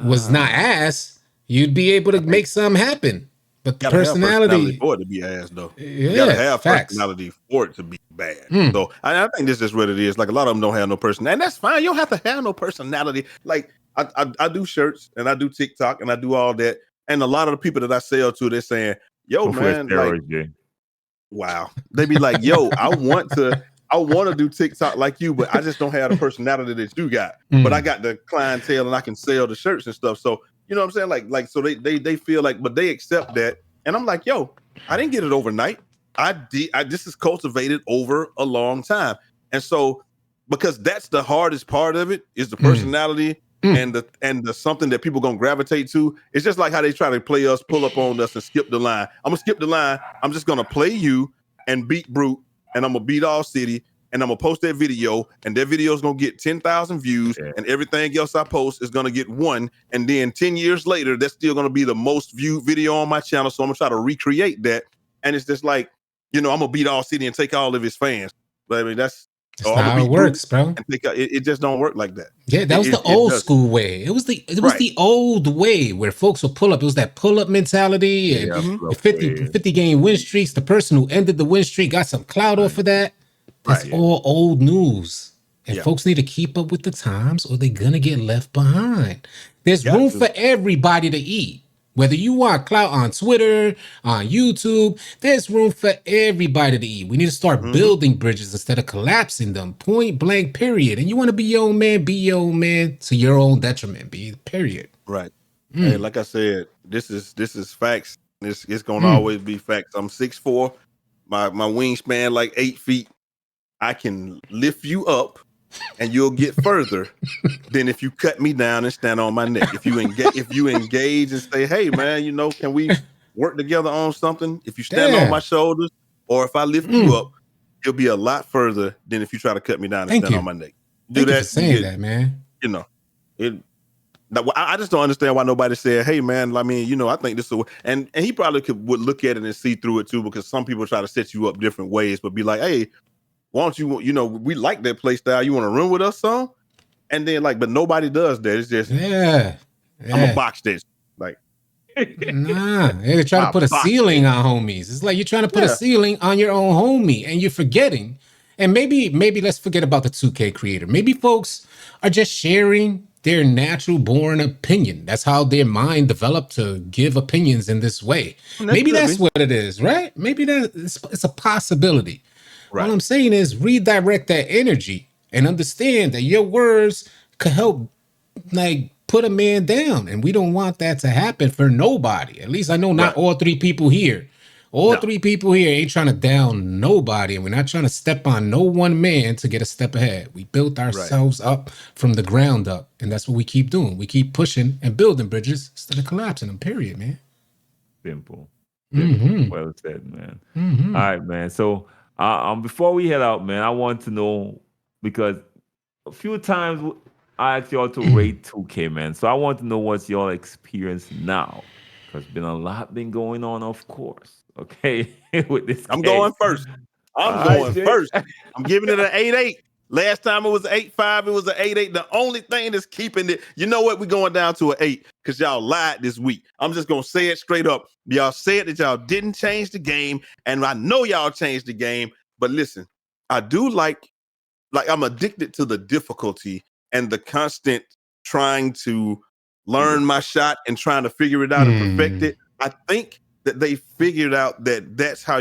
was not uh, ass, you'd be able to I think make something happen. But the Gotta have personality personality, for it to be ass, though. You gotta yeah, have facts. personality for it to be bad. Mm. So I think this is what it is. Like a lot of them don't have no personality, and that's fine. You don't have to have no personality. Like I do shirts and I do TikTok and I do all that, and a lot of the people that I sell to, they're saying, "Yo, Don't forget man, like, steroids, Jay. wow." They be like, "Yo, I want to do TikTok like you, but I just don't have the personality that you got. But I got the clientele and I can sell the shirts and stuff." So you know what I'm saying? Like so they feel like, but they accept that. And I'm like, yo, I didn't get it overnight. This is cultivated over a long time. And so because that's the hardest part of it is the personality and the something that people gonna gravitate to. It's just like how they try to play us, pull up on us and skip the line. I'm gonna skip the line. I'm just gonna play you and beat Brute, and I'm gonna beat AllCity, and I'm gonna post that video, and that video is gonna get 10,000 views, and everything else I post is gonna get 1. And then 10 years later, that's still gonna be the most viewed video on my channel. So I'm gonna try to recreate that. And it's just like, I'm gonna beat AllCity and take all of his fans. But I mean, that's not how it works, bro. And it just don't work like that. Yeah, that was the old school way. It was the old way where folks would pull up. It was that pull up mentality and 50 game win streaks. The person who ended the win streak got some clout off of that. That's all old news. And folks need to keep up with the times or they're going to get left behind. There's room for everybody to eat. Whether you want clout on Twitter, on YouTube, there's room for everybody to eat. We need to start building bridges instead of collapsing them. Point blank, period. And you want to be your own man, be your own man to your own detriment. Period. Right. Hey, like I said, this is facts. It's gonna always be facts. I'm 6'4", my wingspan like 8 feet. I can lift you up and you'll get further than if you cut me down and stand on my neck. If you engage and say, hey man, can we work together on something? If you stand on my shoulders or if I lift you up, you'll be a lot further than if you try to cut me down and stand on my neck. Thank you for saying that, man. I just don't understand why nobody said, hey man, I mean, I think this is, and he probably would look at it and see through it too, because some people try to set you up different ways, but be like, hey, why don't you, we like that play style. You want to run with us some? And then but nobody does that. It's just, I'm a box this. Nah, they're trying to put a ceiling on homies. It's like you're trying to put a ceiling on your own homie and you're forgetting. And maybe let's forget about the 2K creator. Maybe folks are just sharing their natural born opinion. That's how their mind developed to give opinions in this way. Maybe that's what it is, right? Maybe it's a possibility. Right. All I'm saying is redirect that energy and understand that your words could help put a man down. And we don't want that to happen for nobody. At least I know not all 3 people here. All 3 people here ain't trying to down nobody. And we're not trying to step on no one man to get a step ahead. We built ourselves up from the ground up. And that's what we keep doing. We keep pushing and building bridges instead of collapsing them, period, man. Simple. Well said, man. All right, man. So before we head out, man, I want to know, because a few times I asked y'all to rate 2K, man. So I want to know what's your experience now, because been a lot been going on, of course. Okay, with this. I'm going first. I'm giving it an 8.8. Last time it was 8.5. It was an 8.8. The only thing that's keeping it, you know what? We're going down to an 8 because y'all lied this week. I'm just gonna say it straight up. Y'all said that y'all didn't change the game, and I know y'all changed the game. But listen, I do like I'm addicted to the difficulty and the constant trying to learn my shot and trying to figure it out and perfect it. I think that they figured out that that's how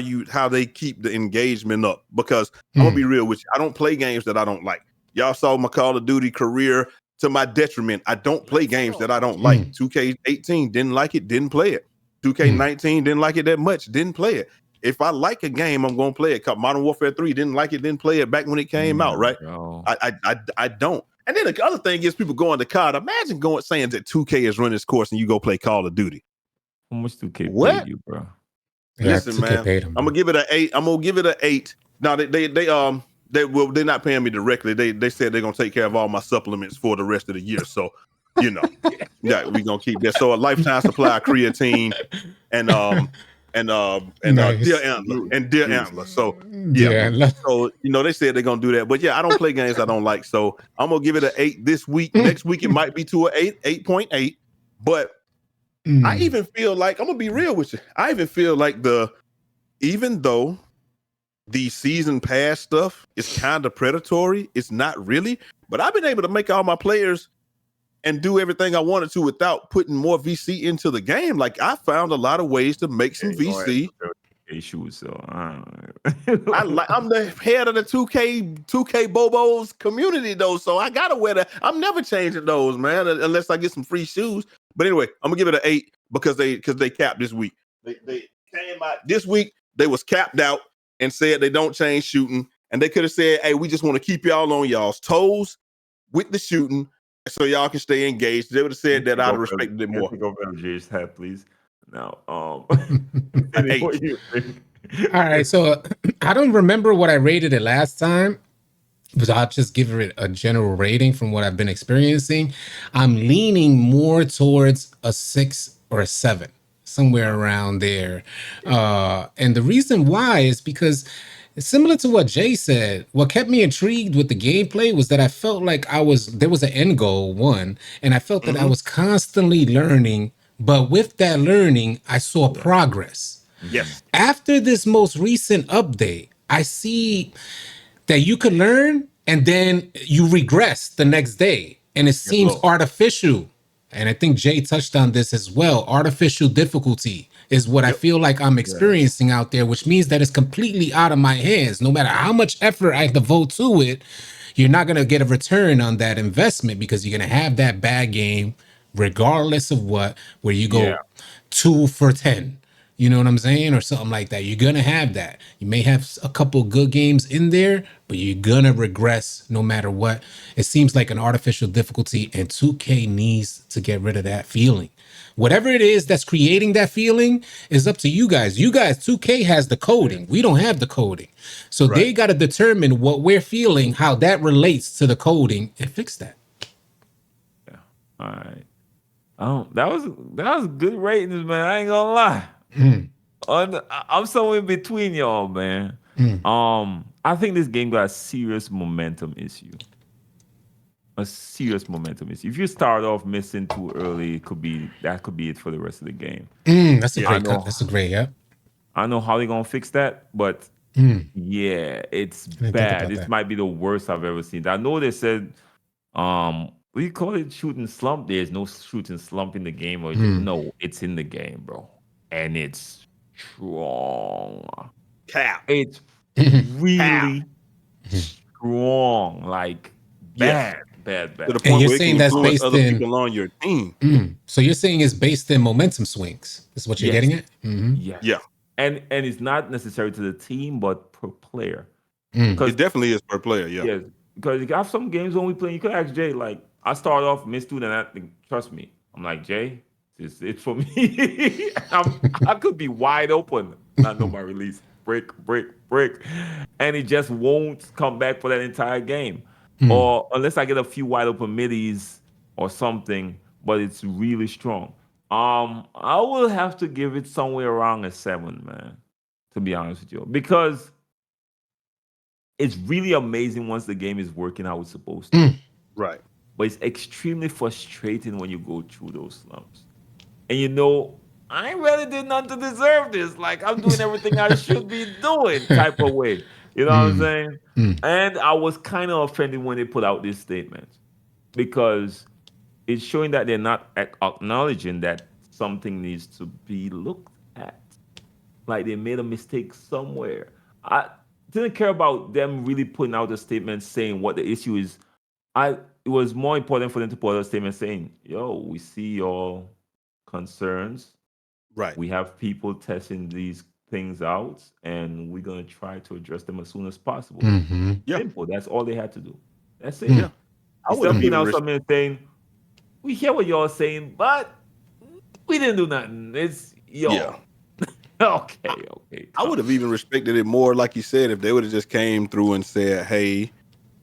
they keep the engagement up, because I'm gonna be real with you. I don't play games that I don't like. Y'all saw my Call of Duty career to my detriment. I don't play games that I don't like. 2K18 didn't like it, didn't play it. 2K19 didn't like it that much, didn't play it. If I like a game, I'm gonna play it. Modern Warfare 3 didn't like it, didn't play it back when it came out, right? No. I don't. And then the other thing is people going to COD. Imagine saying that 2K is running its course and you go play Call of Duty. How much 2K paid you, bro? Listen, man, I'm gonna give it an 8. I'm gonna give it an 8. Now they're not paying me directly. They said they're gonna take care of all my supplements for the rest of the year. So, we're gonna keep that. So a lifetime supply of creatine and Deer Antler. So so they said they're gonna do that. But I don't play games I don't like. So I'm gonna give it an 8 this week. Next week it might be to an 8.8. But I even feel like, I'm gonna be real with you. I even feel like even though the season pass stuff is kind of predatory, it's not really. But I've been able to make all my players and do everything I wanted to without putting more VC into the game. Like, I found a lot of ways to make some VC. Issues, so I'm the head of the 2K Bobos community though, so I gotta wear that. I'm never changing those, man, unless I get some free shoes. But anyway, I'm gonna give it an 8 because they capped this week. They came out this week. They was capped out and said they don't change shooting, and they could have said, "Hey, we just want to keep y'all on y'all's toes with the shooting, so y'all can stay engaged." They would have said that. I'd have respected it more. Take over LJ's hat, please. Now, what you think? All right, so I don't remember what I rated it last time, but I'll just give it a general rating from what I've been experiencing. I'm leaning more towards a 6 or a 7, somewhere around there. And the reason why is because, similar to what Jay said, what kept me intrigued with the gameplay was that I felt like there was an end goal, one, and I felt that I was constantly learning. But with that learning, I saw progress. Yes. After this most recent update, I see that you could learn and then you regress the next day. And it seems artificial. And I think Jay touched on this as well. Artificial difficulty is what I feel like I'm experiencing out there, which means that it's completely out of my hands. No matter how much effort I devote to it, you're not going to get a return on that investment because you're going to have that bad game regardless of what, where you go 2 for 10. You know what I'm saying? Or something like that. You're going to have that. You may have a couple good games in there, but you're going to regress no matter what. It seems like an artificial difficulty, and 2K needs to get rid of that feeling. Whatever it is that's creating that feeling is up to you guys. You guys, 2K has the coding. We don't have the coding. So they got to determine what we're feeling, how that relates to the coding, and fix that. Yeah. All right. That was good ratings, man. I ain't gonna lie. I'm somewhere in between y'all, man. I think this game got a serious momentum issue. If you start off missing too early, that could be it for the rest of the game. That's a great cut. That's a great, I don't know how they're gonna fix that, but it's bad. This might be the worst I've ever seen. I know they said we call it shooting slump. There's no shooting slump in the game, or no, it's in the game, bro, and it's strong. Cap. It's really strong, like bad. To the point and you're where saying that's based other in people on your team. So you're saying it's based in momentum swings. Is what you're getting at? Yeah. And it's not necessary to the team, but per player. It definitely is per player. Yeah. Because you got some games when we play. You could ask Jay, like, I start off missed two, and trust me, I'm like, Jay, it's for me. I could be wide open. I know my release. Break. And it just won't come back for that entire game. Or unless I get a few wide open middies or something, but it's really strong. I will have to give it somewhere around a 7, man, to be honest with you. Because it's really amazing once the game is working how it's supposed to. Right. But it's extremely frustrating when you go through those slumps. And I really did nothing to deserve this. Like, I'm doing everything I should be doing type of way. You know what I'm saying? And I was kind of offended when they put out this statement because it's showing that they're not acknowledging that something needs to be looked at. Like they made a mistake somewhere. I didn't care about them really putting out a statement saying what the issue is. It was more important for them to put out a statement saying, yo, we see your concerns. Right. We have people testing these things out, and we're going to try to address them as soon as possible. Simple. That's all they had to do. That's it. Yeah. I would have been out something and saying, we hear what y'all saying, but we didn't do nothing. It's y'all. Yeah. Okay. I would have even respected it more, like you said, if they would have just came through and said, hey,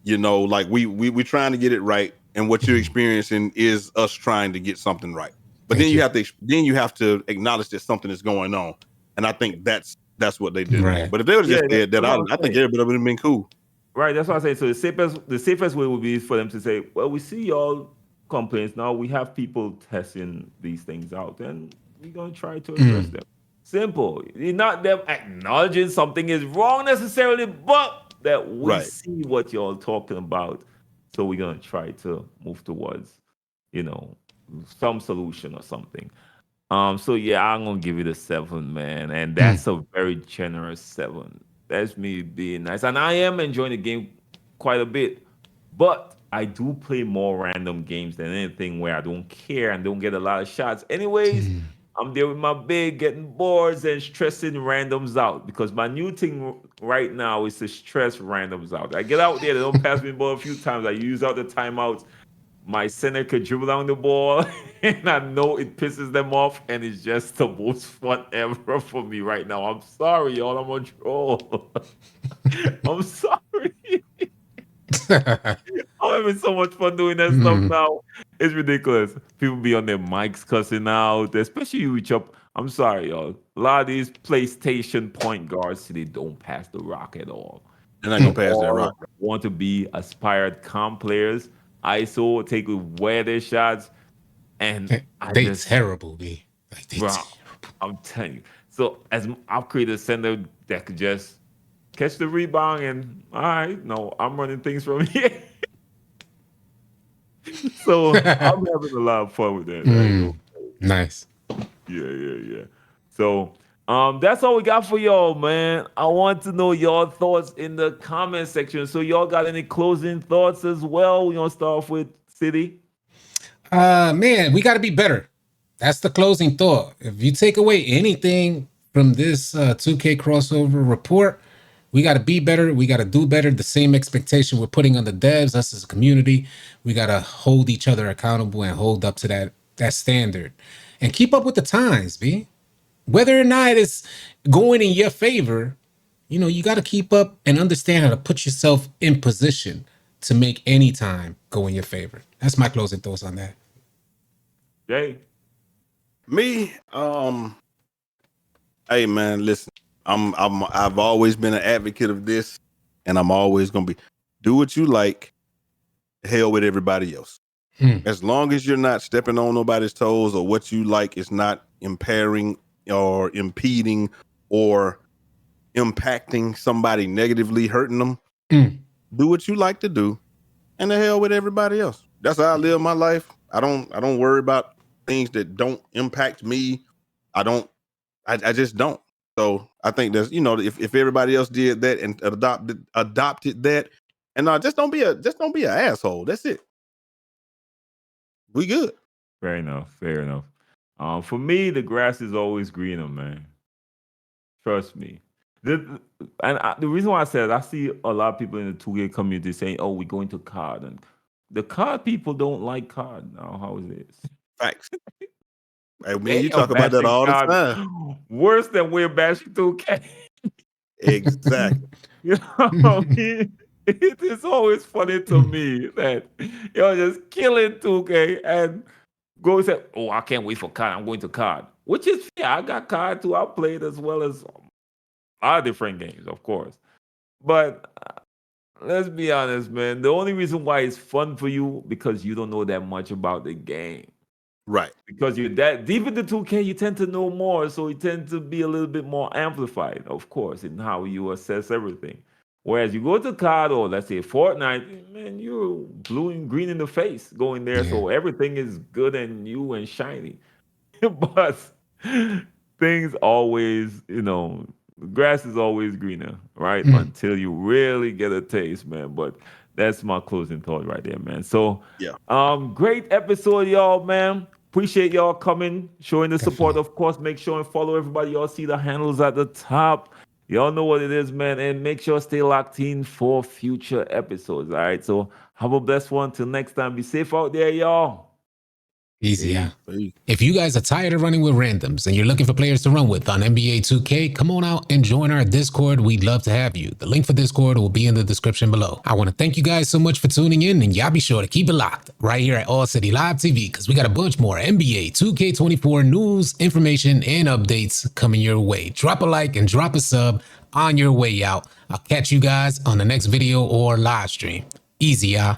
like we're trying to get it right, and what you're experiencing is us trying to get something right. But then you have to acknowledge that something is going on. And I think that's what they did. Right. But if they would have just said that, I think everybody would have been cool. Right, that's what I say. So the safest way would be for them to say, well, we see y'all complaints. Now we have people testing these things out, and we're gonna try to address Mm. them. Simple. It's not them acknowledging something is wrong necessarily, but that we Right. see what you're talking about. So we're gonna try to move towards, you know, some solution or something. So yeah, I'm gonna give it a 7, man, and Mm. that's a very generous 7. That's me being nice, and I am enjoying the game quite a bit. But I do play more random games than anything where I don't care and don't get a lot of shots. Anyways, Mm. I'm there with my big, getting boards and stressing randoms out because my new thing right now is to stress randoms out. I get out there, they don't pass me the ball a few times. I use out the timeouts. My center could dribble down the ball, and I know it pisses them off, and it's just the most fun ever for me right now. I'm sorry, y'all. I'm on troll. I'm sorry. I'm having so much fun doing that stuff Mm. now. It's ridiculous. People be on their mics cussing out, especially you reach up. I'm sorry, y'all. A lot of these PlayStation point guards, they don't pass the rock at all. They're not They gonna Mm. pass that rock. all want to be aspired comp players. ISO, take away their shots. And I They just, terrible, B. Like they bro, I'm telling you. So as I've created a center that could just catch the rebound and all right, no, I'm running things from here. So I'm terrible. having a lot of fun with that. I ain't gonna, Mm. Nice. yeah. So that's all we got for y'all, man. I want to know your thoughts in the comment section. So y'all got any closing thoughts as well? We gonna start off with City. Man, we got to be better. That's the closing thought. If you take away anything from this 2K crossover report, we got to be better. We got to do better. The same expectation we're putting on the devs, us as a community, we got to hold each other accountable and hold up to that standard, and keep up with the times, B. Whether or not it's going in your favor, you got to keep up and understand how to put yourself in position to make any time go in your favor. That's my closing thoughts on that. Jay. Me, hey man, listen. I've always been an advocate of this, and I'm always gonna be. Do what you like. Hell with everybody else. Hmm. As long as you're not stepping on nobody's toes or what you like is not impairing or impeding or impacting somebody negatively, hurting them. Mm. Do what you like to do, and the hell with everybody else. That's how I live my life. I don't worry about things that don't impact me. I just don't. So I think that's if everybody else did that and adopted that, and just don't be an asshole. That's it. We good. Fair enough. Fair enough. For me, the grass is always greener, man. Trust me. The reason why I said I see a lot of people in the 2K community saying, "Oh, we're going to COD," and the COD people don't like COD now. How is this? Facts. Hey, man, They you are talk about that bashing all the COD time. worse than we're bashing 2K. Exactly. You know what I mean? It is always funny to me that you're just killing 2K and go and say, "Oh, I can't wait for COD. I'm going to COD," which is fair. I got COD too. I played as well as a lot of different games, of course. But let's be honest, man. The only reason why it's fun for you because you don't know that much about the game. Right. Because you're that deep into 2K, you tend to know more, so you tend to be a little bit more amplified, of course, in how you assess everything. Whereas you go to COD or let's say Fortnite, man, you're blue and green in the face going there, Yeah. so everything is good and new and shiny. But things always, grass is always greener, right? Mm. Until you really get a taste, man. But that's my closing thought right there, man. So, Yeah. great episode, y'all, man. Appreciate y'all coming, showing the support. Definitely. Of course, make sure and follow everybody. Y'all see the handles at the top. Y'all know what it is, man. And make sure stay locked in for future episodes. All right. So have a blessed one. Till next time. Be safe out there, y'all. Easy, yeah. Peace. Peace. If you guys are tired of running with randoms and you're looking for players to run with on NBA 2K, come on out and join our Discord. We'd love to have you. The link for Discord will be in the description below. I want to thank you guys so much for tuning in, and y'all be sure to keep it locked right here at AllCity Live TV because we got a bunch more NBA 2K24 news, information, and updates coming your way. Drop a like and drop a sub on your way out. I'll catch you guys on the next video or live stream. Easy, y'all.